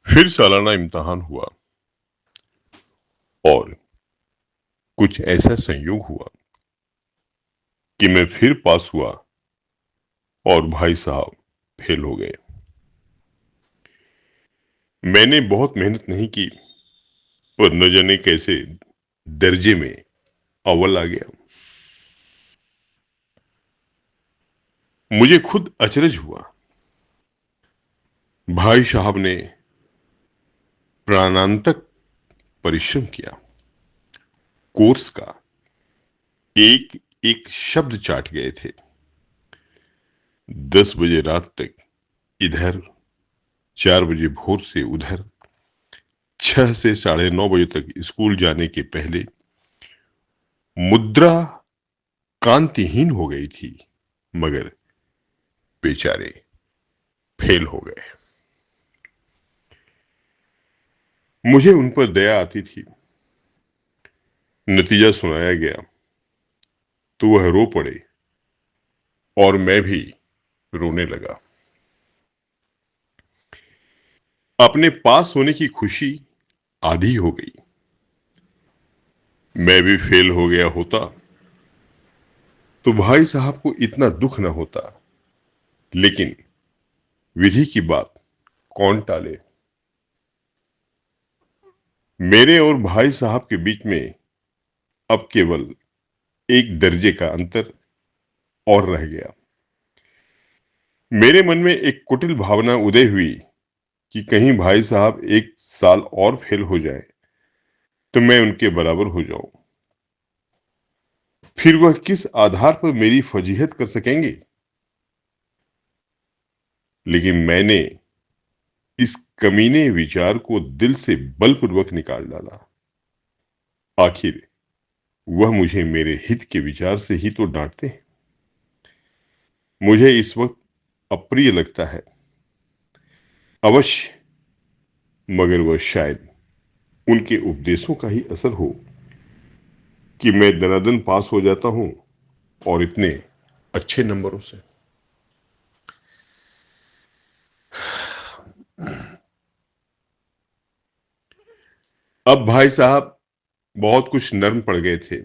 फिर सालाना इम्तिहान हुआ और कुछ ऐसा संयोग हुआ कि मैं फिर पास हुआ और भाई साहब फेल हो गए। मैंने बहुत मेहनत नहीं की, पर न जाने कैसे दर्जे में अव्वल आ गया। मुझे खुद अचरज हुआ। भाई साहब ने प्राणांतक परिश्रम किया, कोर्स का एक एक शब्द चाट गए थे। 10 बजे रात तक इधर, 4 बजे भोर से उधर, 6 से 9:30 बजे तक स्कूल जाने के पहले मुद्रा कांतिहीन हो गई थी, मगर बेचारे फेल हो गए। मुझे उन पर दया आती थी। नतीजा सुनाया गया तो वह रो पड़े और मैं भी रोने लगा। अपने पास होने की खुशी आधी हो गई। मैं भी फेल हो गया होता तो भाई साहब को इतना दुख न होता, लेकिन विधि की बात कौन टाले। मेरे और भाई साहब के बीच में अब केवल एक दर्जे का अंतर और रह गया। मेरे मन में एक कुटिल भावना उदय हुई कि कहीं भाई साहब एक साल और फेल हो जाए तो मैं उनके बराबर हो जाऊं। फिर वह किस आधार पर मेरी फजीहत कर सकेंगे। लेकिन मैंने इस कमीने विचार को दिल से बलपूर्वक निकाल डाला। आखिर वह मुझे मेरे हित के विचार से ही तो डांटते हैं। मुझे इस वक्त अप्रिय लगता है अवश्य, मगर वह शायद उनके उपदेशों का ही असर हो कि मैं दनादन पास हो जाता हूं और इतने अच्छे नंबरों से। अब भाई साहब बहुत कुछ नर्म पड़ गए थे।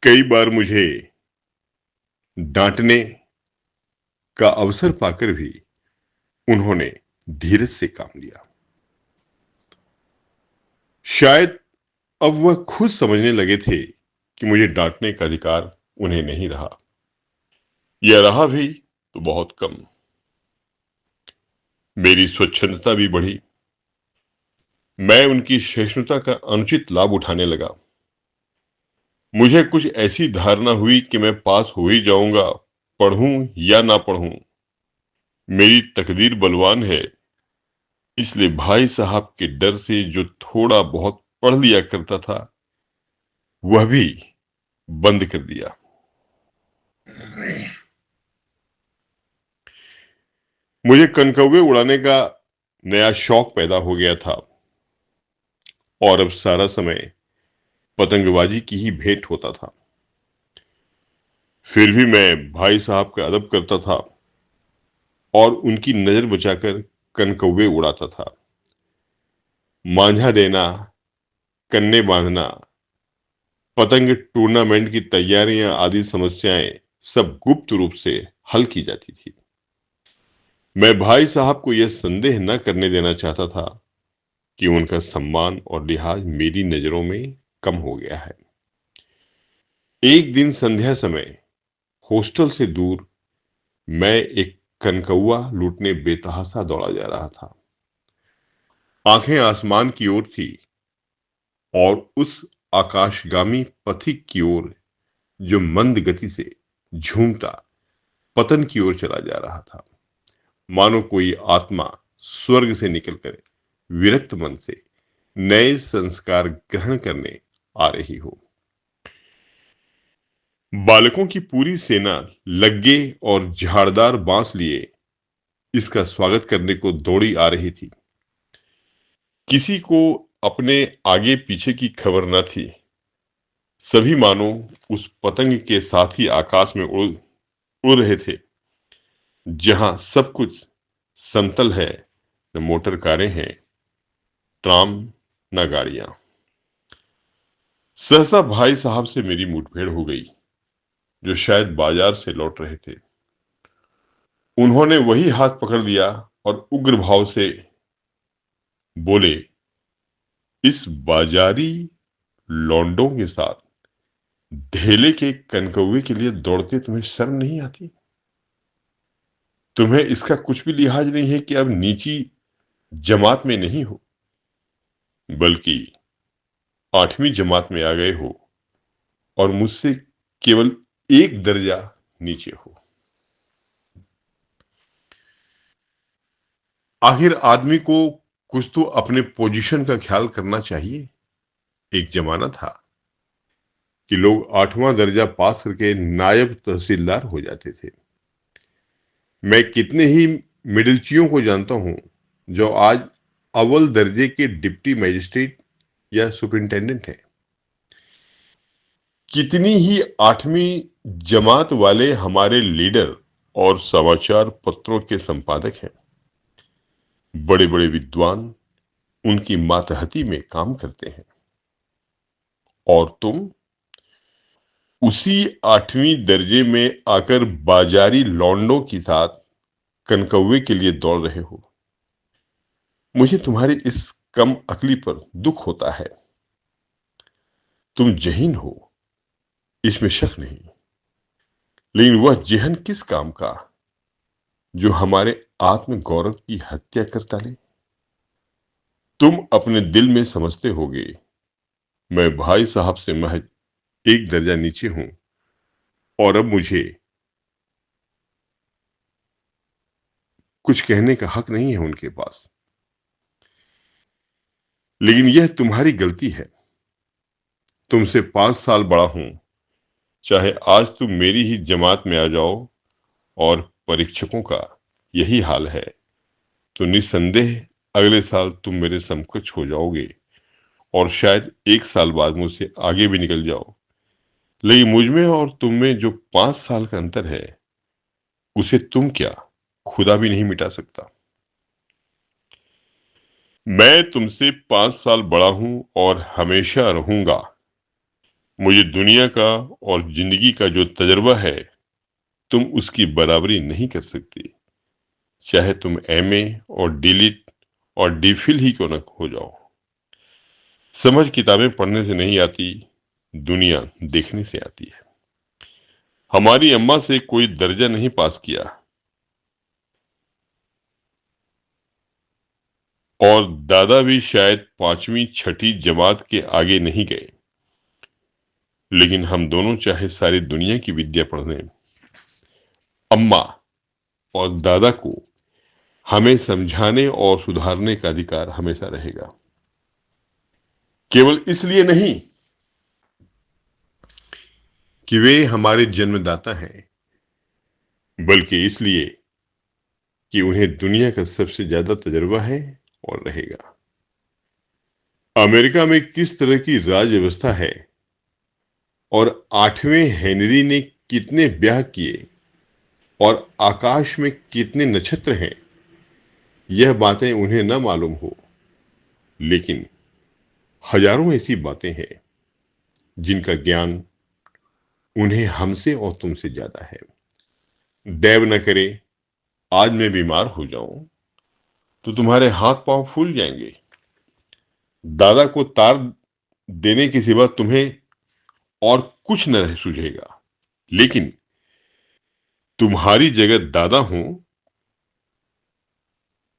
कई बार मुझे डांटने का अवसर पाकर भी उन्होंने धीरज से काम लिया। शायद अब वह खुद समझने लगे थे कि मुझे डांटने का अधिकार उन्हें नहीं रहा, या रहा भी तो बहुत कम। मेरी स्वच्छंदता भी बढ़ी। मैं उनकी सहिष्णुता का अनुचित लाभ उठाने लगा। मुझे कुछ ऐसी धारणा हुई कि मैं पास हो ही जाऊंगा, पढ़ूं या ना पढ़ूं। मेरी तकदीर बलवान है, इसलिए भाई साहब के डर से जो थोड़ा बहुत पढ़ लिया करता था वह भी बंद कर दिया। मुझे कनकौवे उड़ाने का नया शौक पैदा हो गया था और अब सारा समय पतंगबाजी की ही भेंट होता था। फिर भी मैं भाई साहब का अदब करता था और उनकी नजर बचाकर कनकौवे उड़ाता था। मांझा देना, कन्ने बांधना, पतंग टूर्नामेंट की तैयारियां आदि समस्याएं सब गुप्त रूप से हल की जाती थी। मैं भाई साहब को यह संदेह न करने देना चाहता था कि उनका सम्मान और लिहाज मेरी नजरों में कम हो गया है। एक दिन संध्या समय हॉस्टल से दूर मैं एक कनकौआ लूटने बेतहासा दौड़ा जा रहा था। आंखें आसमान की ओर थी और उस आकाशगामी पथिक की ओर जो मंद गति से झूमता पतन की ओर चला जा रहा था, मानो कोई आत्मा स्वर्ग से निकलकर विरक्त मन से नए संस्कार ग्रहण करने आ रही हो। बालकों की पूरी सेना लग्गे और झाड़दार बांस लिए इसका स्वागत करने को दौड़ी आ रही थी। किसी को अपने आगे पीछे की खबर न थी। सभी मानो उस पतंग के साथ ही आकाश में उड़ रहे थे, जहां सब कुछ समतल है न मोटर कारें हैं, ट्राम, न गाड़ियां। सहसा भाई साहब से मेरी मुठभेड़ हो गई, जो शायद बाजार से लौट रहे थे। उन्होंने वही हाथ पकड़ लिया और उग्र भाव से बोले, इस बाजारी लौंडों के साथ धेले के कनकौवे के लिए दौड़ते तुम्हें शर्म नहीं आती? तुम्हें इसका कुछ भी लिहाज नहीं है कि अब नीची जमात में नहीं हो, बल्कि 8वीं जमात में आ गए हो और मुझसे केवल एक दर्जा नीचे हो। आखिर आदमी को कुछ तो अपने पोजीशन का ख्याल करना चाहिए। एक जमाना था कि लोग 8वां दर्जा पास करके नायब तहसीलदार हो जाते थे। मैं कितने ही मिडिलचियों को जानता हूं जो आज अव्वल दर्जे के डिप्टी मजिस्ट्रेट या सुपरिंटेंडेंट है। कितनी ही 8वीं जमात वाले हमारे लीडर और समाचार पत्रों के संपादक हैं। बड़े बड़े विद्वान उनकी मातहती में काम करते हैं, और तुम उसी 8वीं दर्जे में आकर बाजारी लौंडों के साथ कनकौवे के लिए दौड़ रहे हो। मुझे तुम्हारी इस कम अकली पर दुख होता है। तुम जहीन हो, इसमें शक नहीं, लेकिन वह जेहन किस काम का जो हमारे आत्म गौरव की हत्या कर डाले? तुम अपने दिल में समझते होगे मैं भाई साहब से महज एक दर्जा नीचे हूं और अब मुझे कुछ कहने का हक नहीं है उनके पास। लेकिन यह तुम्हारी गलती है। तुमसे 5 साल बड़ा हूं, चाहे आज तुम मेरी ही जमात में आ जाओ और परीक्षकों का यही हाल है, तो निस्संदेह अगले साल तुम मेरे समकक्ष हो जाओगे और शायद 1 साल बाद मुझसे आगे भी निकल जाओ। लेकिन मुझ में और तुम में जो 5 साल का अंतर है, उसे तुम क्या, खुदा भी नहीं मिटा सकता। मैं तुमसे 5 साल बड़ा हूं और हमेशा रहूंगा। मुझे दुनिया का और जिंदगी का जो तजर्बा है, तुम उसकी बराबरी नहीं कर सकती, चाहे तुम एमए और डीलिट और डीफिल ही क्यों न हो जाओ। समझ किताबें पढ़ने से नहीं आती, दुनिया देखने से आती है। हमारी अम्मा से कोई दर्जा नहीं पास किया और दादा भी शायद 5वीं 6ठी जमात के आगे नहीं गए, लेकिन हम दोनों चाहे सारी दुनिया की विद्या पढ़ लें, अम्मा और दादा को हमें समझाने और सुधारने का अधिकार हमेशा रहेगा। केवल इसलिए नहीं कि वे हमारे जन्मदाता हैं, बल्कि इसलिए कि उन्हें दुनिया का सबसे ज्यादा तजुर्बा है और रहेगा। अमेरिका में किस तरह की राज व्यवस्था है और 8वें हेनरी ने कितने ब्याह किए और आकाश में कितने नक्षत्र हैं, यह बातें उन्हें न मालूम हो, लेकिन हजारों ऐसी बातें हैं जिनका ज्ञान उन्हें हमसे और तुमसे ज्यादा है। दैव न करे आज मैं बीमार हो जाऊं तो तुम्हारे हाथ पांव फूल जाएंगे। दादा को तार देने के सिवा तुम्हें और कुछ न सूझेगा, लेकिन तुम्हारी जगह दादा हूं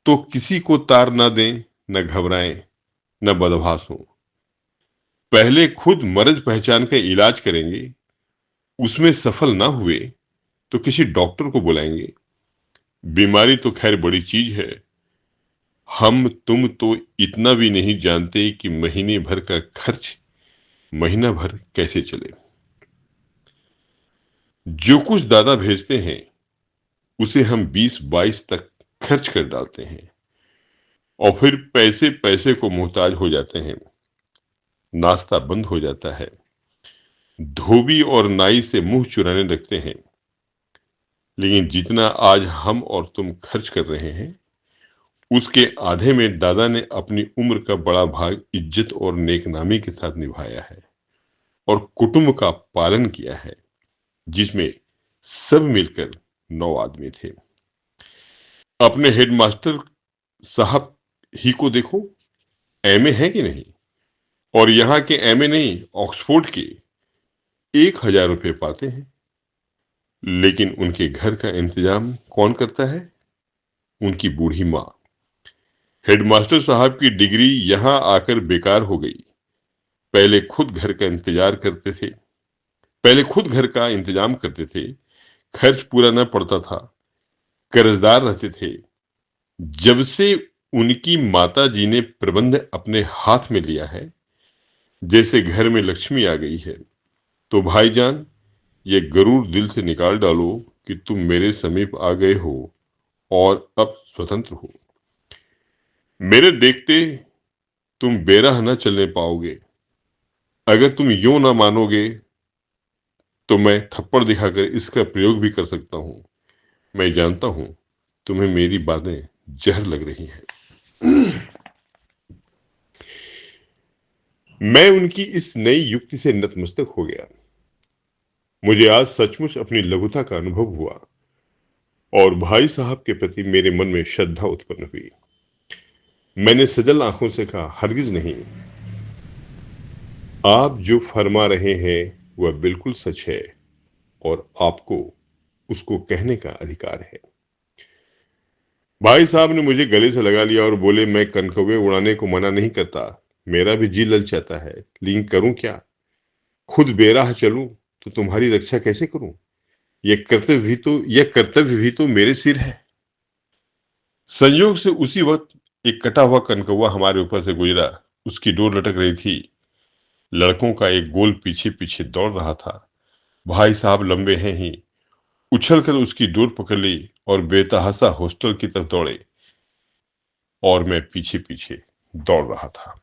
तो किसी को तार न दें, न घबराएं, न बदभास हो। पहले खुद मर्ज पहचान का इलाज करेंगे, उसमें सफल ना हुए तो किसी डॉक्टर को बुलाएंगे। बीमारी तो खैर बड़ी चीज है, हम तुम तो इतना भी नहीं जानते कि महीने भर का खर्च महीना भर कैसे चले। जो कुछ दादा भेजते हैं उसे हम 20-22 तक खर्च कर डालते हैं और फिर पैसे पैसे को मोहताज हो जाते हैं। नाश्ता बंद हो जाता है, धोबी और नाई से मुंह चुराने लगते हैं। लेकिन जितना आज हम और तुम खर्च कर रहे हैं, उसके आधे में दादा ने अपनी उम्र का बड़ा भाग इज्जत और नेकनामी के साथ निभाया है और कुटुंब का पालन किया है, जिसमें सब मिलकर 9 आदमी थे। अपने हेडमास्टर साहब ही को देखो, एमए है कि नहीं, और यहाँ के एमए नहीं, ऑक्सफोर्ड के 1,000 रुपये पाते हैं। लेकिन उनके घर का इंतजाम कौन करता है? उनकी बूढ़ी माँ। हेडमास्टर साहब की डिग्री यहाँ आकर बेकार हो गई। पहले खुद घर का इंतजार करते थे, पहले खुद घर का इंतजाम करते थे, खर्च पूरा न पड़ता था, कर्जदार रहते थे। जब से उनकी माता जी ने प्रबंध अपने हाथ में लिया है, जैसे घर में लक्ष्मी आ गई है। तो भाईजान, ये गरूर दिल से निकाल डालो कि तुम मेरे समीप आ गए हो और अब स्वतंत्र हो। मेरे देखते तुम बेराह न चलने पाओगे। अगर तुम यूं ना मानोगे तो मैं थप्पड़ दिखाकर इसका प्रयोग भी कर सकता हूं। मैं जानता हूं तुम्हें मेरी बातें जहर लग रही हैं। मैं उनकी इस नई युक्ति से नतमस्तक हो गया। मुझे आज सचमुच अपनी लघुता का अनुभव हुआ और भाई साहब के प्रति मेरे मन में श्रद्धा उत्पन्न हुई। मैंने सजल आंखों से कहा, हरगिज नहीं, आप जो फरमा रहे हैं वह बिल्कुल सच है और आपको उसको कहने का अधिकार है। भाई साहब ने मुझे गले से लगा लिया और बोले, मैं कनकौवे उड़ाने को मना नहीं करता, मेरा भी जी ललचाता है, लेकिन करूं क्या? खुद बेराह चलूं तो तुम्हारी रक्षा कैसे करूं? यह कर्तव्य भी तो मेरे सिर है। संयोग से उसी वक्त एक कटा हुआ कनकौवा हमारे ऊपर से गुजरा। उसकी डोर लटक रही थी। लड़कों का एक गोल पीछे पीछे दौड़ रहा था। भाई साहब लंबे हैं ही, उछलकर उसकी डोर पकड़ ली और बेतहासा हॉस्टल की तरफ दौड़े और मैं पीछे पीछे दौड़ रहा था।